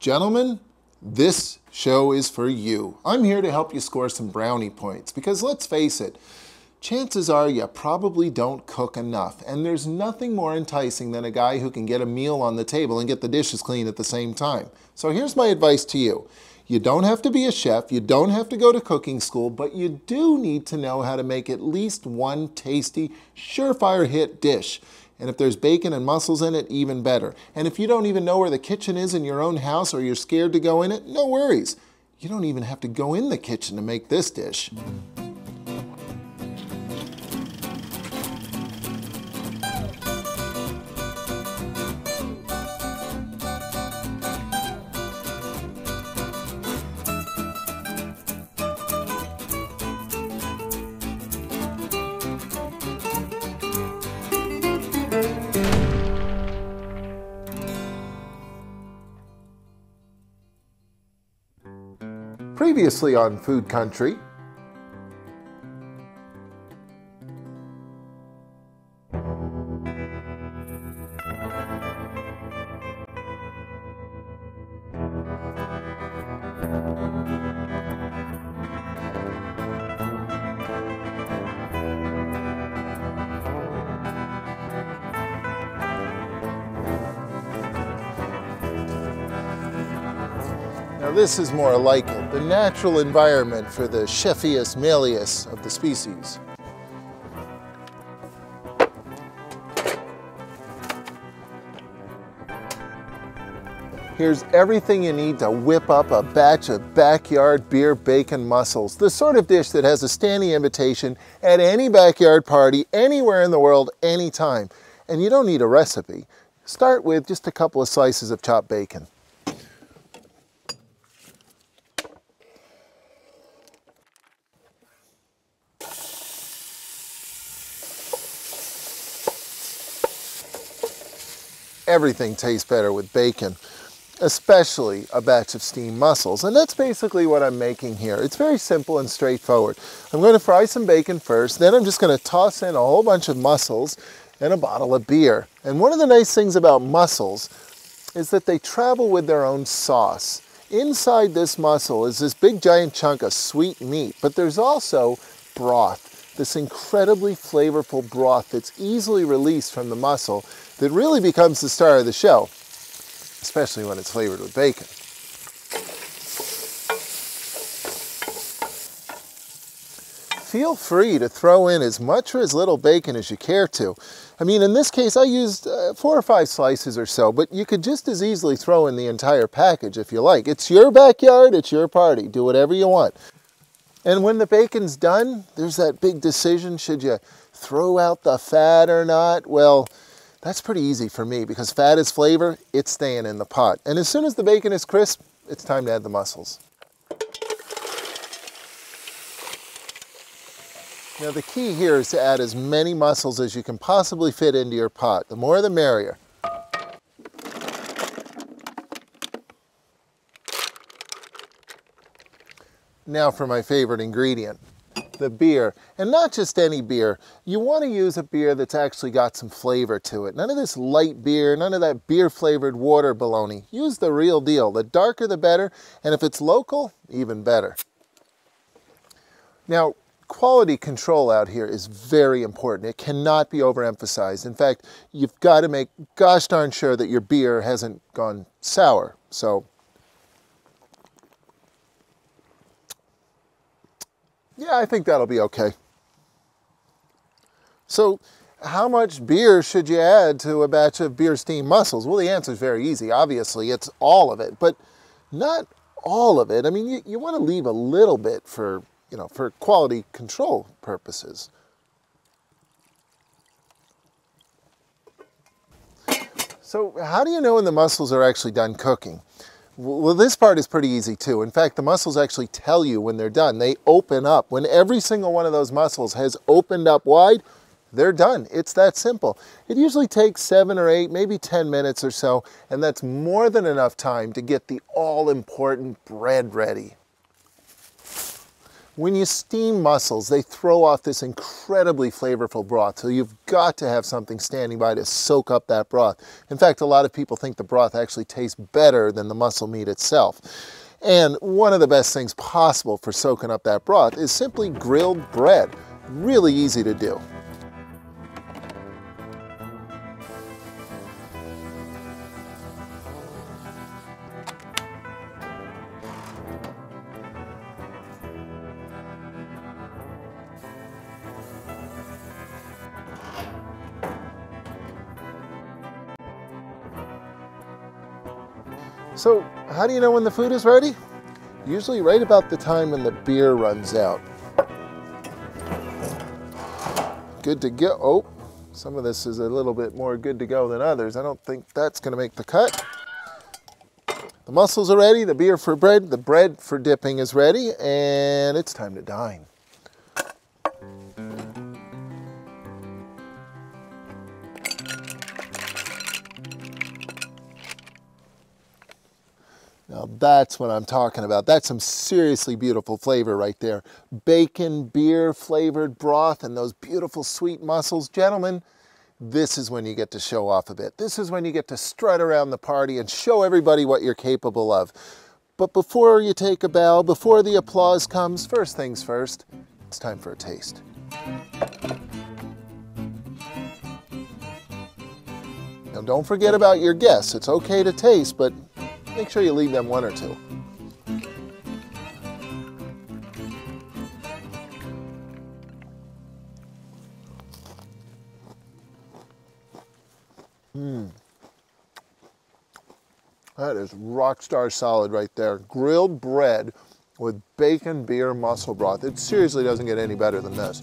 Gentlemen, this show is for you. I'm here to help you score some brownie points because let's face it, chances are you probably don't cook enough, and there's nothing more enticing than a guy who can get a meal on the table and get the dishes clean at the same time. So here's my advice to you. You don't have to be a chef, you don't have to go to cooking school, but you do need to know how to make at least one tasty, surefire hit dish. And if there's bacon and mussels in it, even better. And if you don't even know where the kitchen is in your own house or you're scared to go in it, no worries. You don't even have to go in the kitchen to make this dish. Previously on Food Country. Now this is more like it, the natural environment for the Chefius melius of the species. Here's everything you need to whip up a batch of backyard beer bacon mussels, the sort of dish that has a standing invitation at any backyard party, anywhere in the world, anytime. And you don't need a recipe. Start with just a couple of slices of chopped bacon. Everything tastes better with bacon, especially a batch of steamed mussels. And that's basically what I'm making here. It's very simple and straightforward. I'm going to fry some bacon first, then I'm just going to toss in a whole bunch of mussels and a bottle of beer. And one of the nice things about mussels is that they travel with their own sauce. Inside this mussel is this big giant chunk of sweet meat, but there's also broth, this incredibly flavorful broth that's easily released from the mussel that really becomes the star of the show, especially when it's flavored with bacon. Feel free to throw in as much or as little bacon as you care to. I mean, in this case, I used 4 or 5 slices or so, but you could just as easily throw in the entire package if you like. It's your backyard, it's your party. Do whatever you want. And when the bacon's done, there's that big decision, should you throw out the fat or not? Well, that's pretty easy for me because fat is flavor, it's staying in the pot. And as soon as the bacon is crisp, it's time to add the mussels. Now the key here is to add as many mussels as you can possibly fit into your pot. The more the merrier. Now for my favorite ingredient, the beer. And not just any beer. You want to use a beer that's actually got some flavor to it. None of this light beer, none of that beer flavored water baloney. Use the real deal. The darker the better, and if it's local, even better. Now, quality control out here is very important. It cannot be overemphasized. In fact, you've got to make gosh darn sure that your beer hasn't gone sour. So, yeah, I think that'll be okay. So, how much beer should you add to a batch of beer steamed mussels? Well, the answer is very easy. Obviously, it's all of it, but not all of it. I mean, you want to leave a little bit for, for quality control purposes. So, how do you know when the mussels are actually done cooking? Well, this part is pretty easy too. In fact, the mussels actually tell you when they're done. They open up. When every single one of those mussels has opened up wide, they're done. It's that simple. It usually takes 7 or 8, maybe 10 minutes or so, and that's more than enough time to get the all-important bread ready. When you steam mussels, they throw off this incredibly flavorful broth, so you've got to have something standing by to soak up that broth. In fact, a lot of people think the broth actually tastes better than the mussel meat itself. And one of the best things possible for soaking up that broth is simply grilled bread. Really easy to do. So, how do you know when the food is ready? Usually right about the time when the beer runs out. Good to go. Oh, some of this is a little bit more good to go than others. I don't think that's going to make the cut. The mussels are ready, the beer for bread, the bread for dipping is ready, and it's time to dine. Now that's what I'm talking about. That's some seriously beautiful flavor right there. Bacon, beer, flavored broth, and those beautiful sweet mussels. Gentlemen, this is when you get to show off a bit. This is when you get to strut around the party and show everybody what you're capable of. But before you take a bow, before the applause comes, first things first, it's time for a taste. Now don't forget about your guests. It's okay to taste, but make sure you leave them one or two. That is rock star solid right there. Grilled bread with bacon, beer, mussel broth. It seriously doesn't get any better than this.